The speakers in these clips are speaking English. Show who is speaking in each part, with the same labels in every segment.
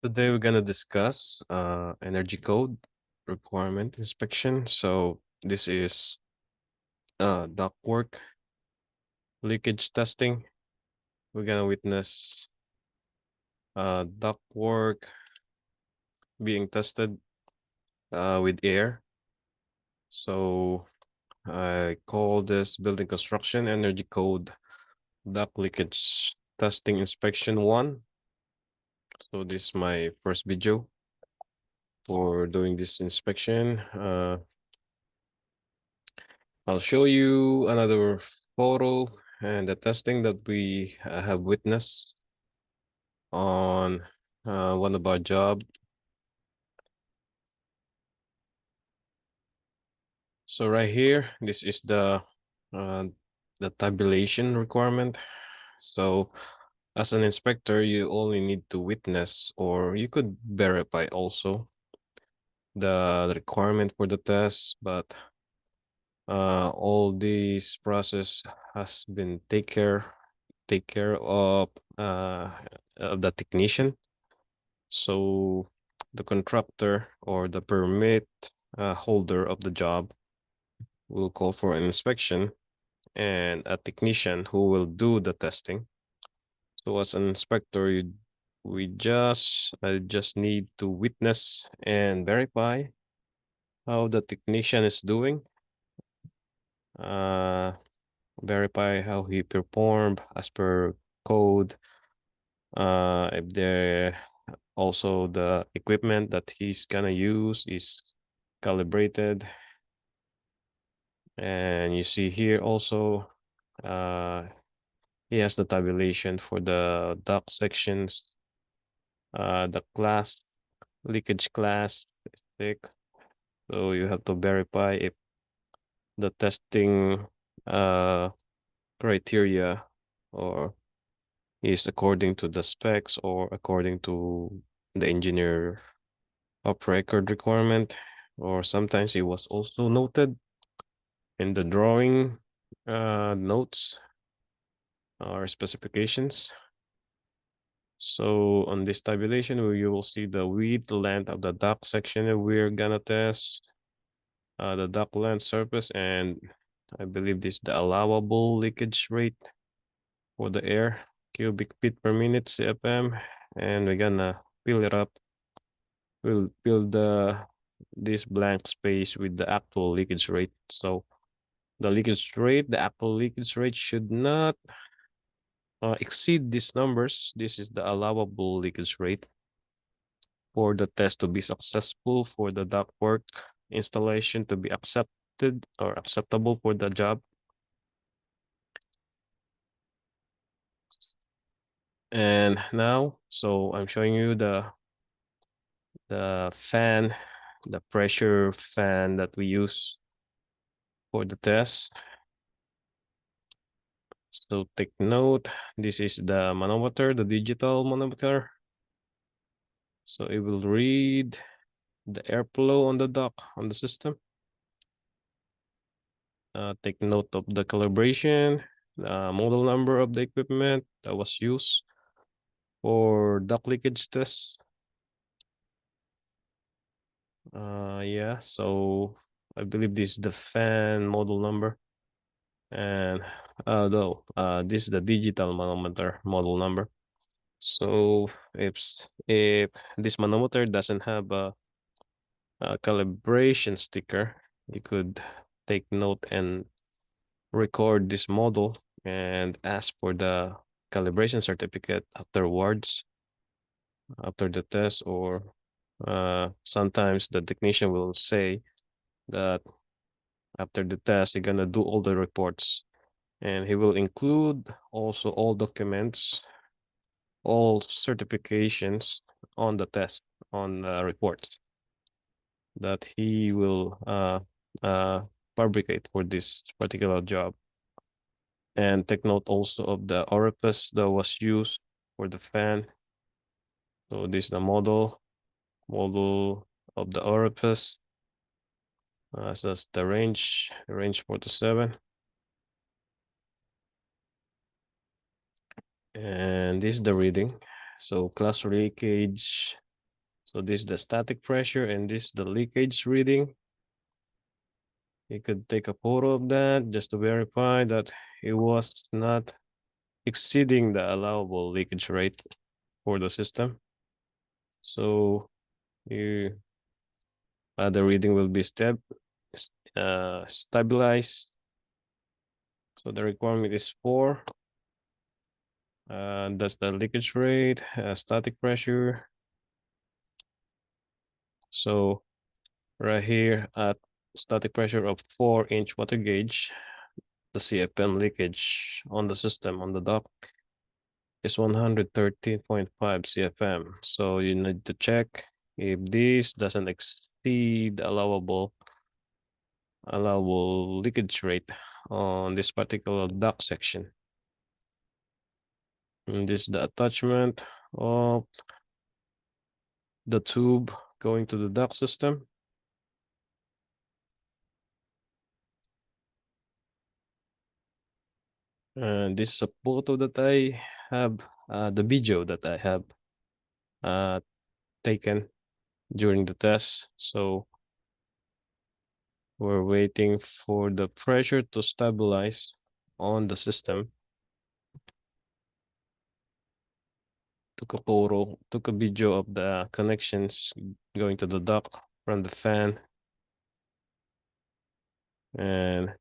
Speaker 1: Today we're gonna discuss energy code requirement inspection. So this is ductwork leakage testing. We're gonna witness ductwork being tested with air. So I call this building construction energy code duct leakage testing inspection 1. So this is my first video for doing this inspection. I'll show you another photo and the testing that we have witnessed on one of our job. So right here, this is uh, the tabulation requirement. So as an inspector, you only need to witness, or you could verify also the requirement for the test, but all this process has been take care of the technician. So the contractor or the permit holder of the job will call for an inspection and a technician who will do the testing. So as an inspector, I just need to witness and verify how the technician is doing. Uh, Verify how he performed as per code. If there also the equipment that he's gonna use is calibrated. And you see here also, uh, he has the tabulation for the duct sections, the class, leakage class stick. So you have to verify if the testing uh, criteria or is according to the specs or according to the engineer of record requirement, or sometimes it was also noted in the drawing notes or specifications. So on this tabulation, you will see the width, length of the duct section that we're gonna test, the duct length surface, and I believe this is the allowable leakage rate for the air, cubic feet per minute, CFM, and we're gonna fill it up. We'll fill this blank space with the actual leakage rate. So the actual leakage rate should not exceed these numbers. This is the allowable leakage rate for the test to be successful, for the ductwork installation to be accepted or acceptable for the job. And now, so I'm showing you the fan, the pressure fan that we use for the test. So take note, this is the manometer, the digital manometer. So it will read the airflow on the duct on the system. Take note of the calibration, the model number of the equipment that was used for duct leakage tests. Yeah, so I believe this is the fan model number. And though this is the digital manometer model number. So if this manometer doesn't have a calibration sticker, you could take note and record this model and ask for the calibration certificate afterwards, after the test, or sometimes the technician will say that after the test, you're gonna do all the reports, and he will include also all documents, all certifications on the test, on reports that he will uh, fabricate for this particular job. And take note also of the orifice that was used for the fan. So this is the model of the orifice. So that's the range 4 to 7. And this is the reading. So class leakage So this is the static pressure and this is the leakage reading. You could take a photo of that just to verify that it was not exceeding the allowable leakage rate for the system. So you the reading will be stabilized. So the requirement is 4. That's the leakage rate, static pressure. So right here at static pressure of 4-inch water gauge, the CFM leakage on the system on the dock is 113.5 CFM. So you need to check if this doesn't exceed the allowable leakage rate on this particular duct section. And this is the attachment of the tube going to the duct system. And this is a photo that I have, the video that I have uh, taken during the test. So we're waiting for the pressure to stabilize on the system. Took a video of the connections going to the duct from the fan and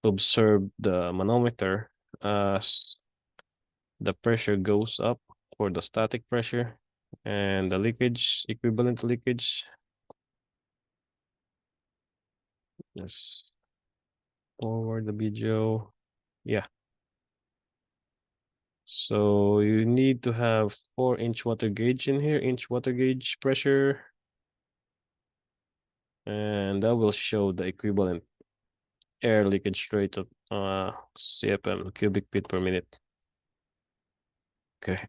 Speaker 1: observe the manometer as the pressure goes up for the static pressure and the leakage, equivalent leakage. Let's forward the video. Yeah. So you need to have 4-inch water gauge in here, inch water gauge pressure, and that will show the equivalent air leakage rate of CFM, cubic feet per minute. Okay.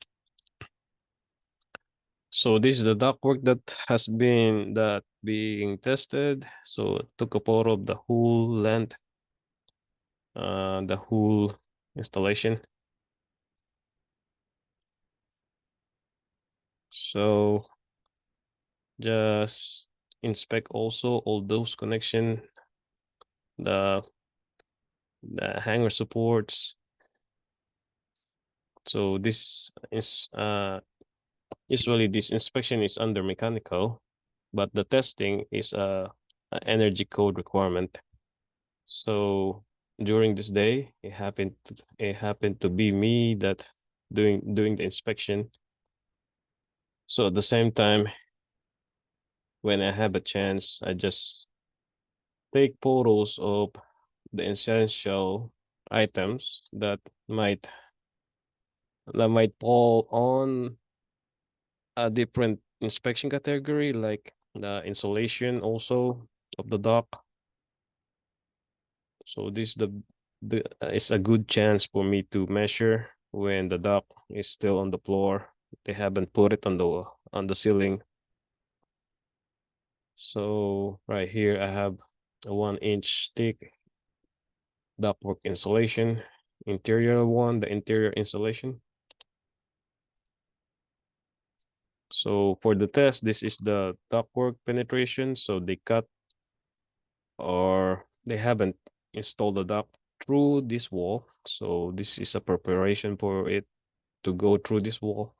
Speaker 1: So this is the ductwork that has been being tested. So took a photo of the whole length, the whole installation. So just inspect also all those connection, the hanger supports. So this is usually this inspection is under mechanical, but the testing is a energy code requirement. So during this day, it happened to be me that doing the inspection. So at the same time, when I have a chance, I just take photos of the essential items that might fall on a different inspection category, like the insulation also of the dock. So this the is a good chance for me to measure when the dock is still on the floor. They haven't put it on the ceiling. So right here I have a 1-inch thick ductwork insulation, interior one, the interior insulation. So for the test, this is the ductwork penetration. So they cut or they haven't installed the duct through this wall. So this is a preparation for it to go through this wall.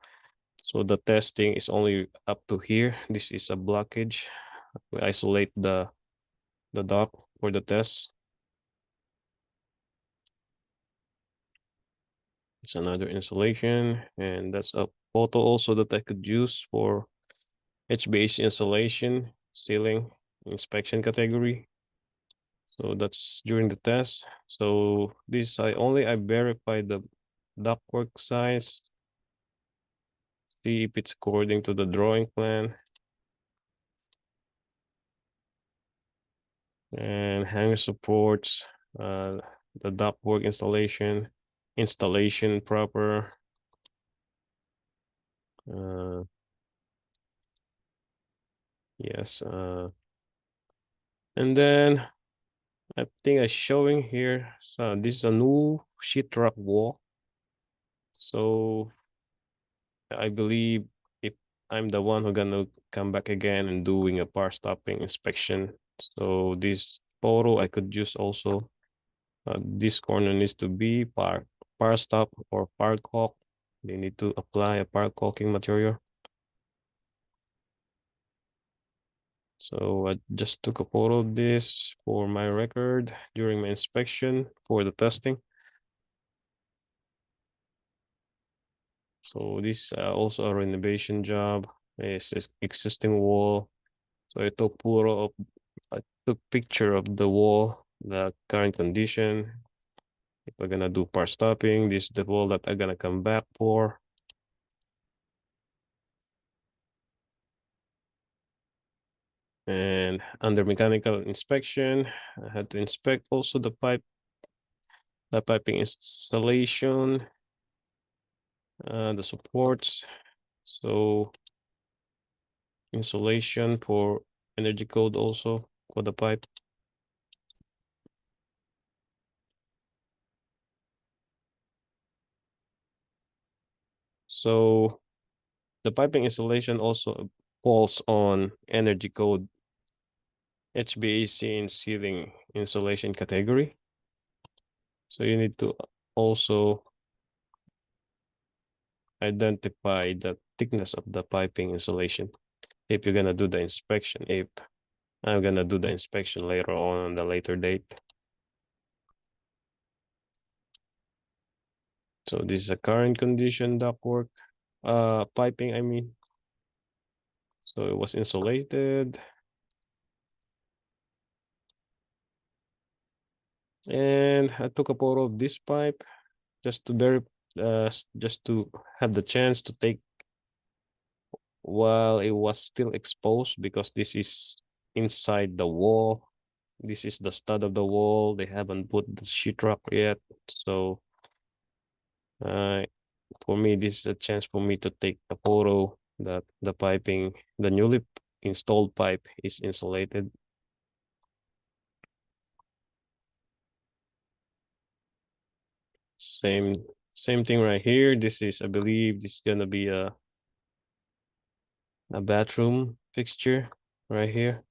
Speaker 1: So the testing is only up to here. This is a blockage. We isolate the duct for the test. It's another insulation, and that's a photo also that I could use for HVAC insulation, ceiling inspection category. So that's during the test. So this I verify the ductwork size, see if it's according to the drawing plan, and hanger supports, the ductwork installation proper. Uh, yes. And then I think I'm showing here. So this is a new sheetrock wall. So I believe if I'm the one who gonna come back again and doing a power stopping inspection. So this photo I could use also. This corner needs to be power stop or power caulk. They need to apply a power caulking material. So I just took a photo of this for my record during my inspection for the testing. So this also a renovation job. It's existing wall. So I took picture of the wall, the current condition. If we're gonna do part stopping, this is the wall that I'm gonna come back for. And under mechanical inspection, I had to inspect also the piping installation, the supports. So insulation for energy code also for the pipe. So the piping insulation also falls on energy code HVAC and ceiling insulation category. So you need to also identify the thickness of the piping insulation if you're gonna do the inspection. If I'm gonna do the inspection later on the later date. So this is a current condition ductwork, piping, I mean. So it was insulated. And I took a photo of this pipe just to just to have the chance to take while it was still exposed because this is inside the wall. This is the stud of the wall. They haven't put the sheetrock yet. So uh, for me, this is a chance for me to take a photo that the piping, the newly installed pipe is insulated. Same same thing right here. This is, I believe, this is gonna be a bathroom fixture right here.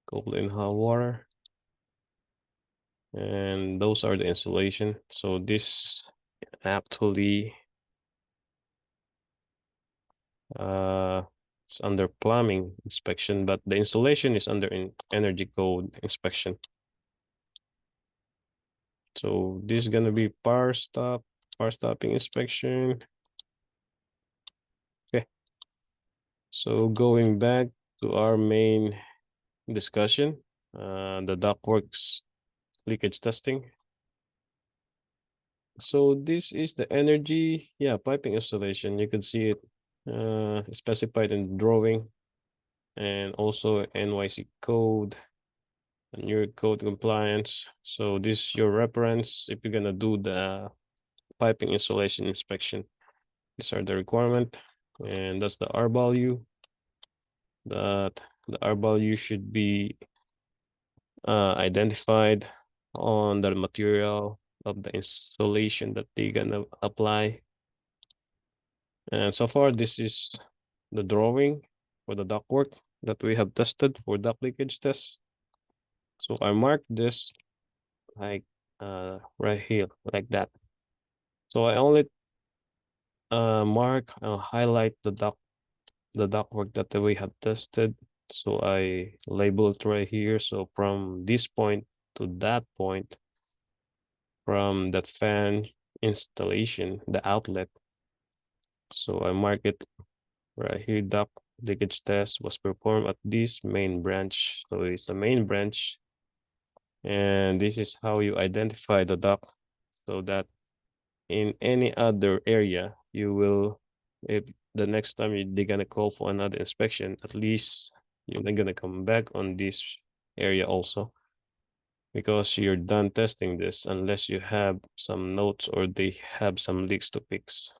Speaker 1: Cold in hot water. And those are the insulation. So this actually uh it's under plumbing inspection, but the insulation is under energy code inspection. So this is gonna be power stopping inspection. Okay. So going back to our main discussion, the ductworks leakage testing. So this is the energy, yeah, piping installation. You can see it specified in the drawing and also NYC code and your code compliance. So this is your reference if you're gonna do the piping installation inspection. These are the requirement, and that's the R value. That the R value should be identified on the material of the installation that they're gonna apply. And so far, this is the drawing for the ductwork that we have tested for duct leakage test. So I marked this like right here like that. So I only highlight the ductwork that we have tested. So I label it right here. So from this point to that point, from the fan installation, the outlet. So I mark it right here. Duct leakage test was performed at this main branch. So it's a main branch. And this is how you identify the duct so that in any other area, you will, if the next time they're gonna call for another inspection, at least you're not gonna come back on this area also because you're done testing this unless you have some notes or they have some leaks to fix.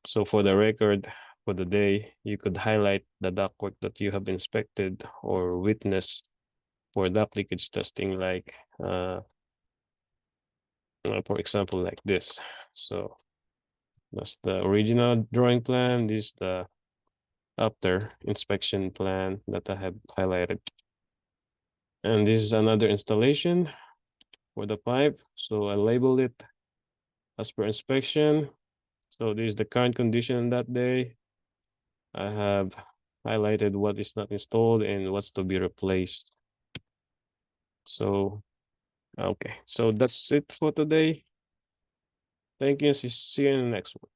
Speaker 1: So for the record, for the day, you could highlight the ductwork that you have inspected or witnessed for duct leakage testing, like for example, like this. So That's the original drawing plan. This is the after inspection plan that I have highlighted. And this is another installation for the pipe. So I labeled it as per inspection. So this is the current condition that day. I have highlighted what is not installed and what's to be replaced. So, okay. So that's it for today. Thank you. See you in the next one.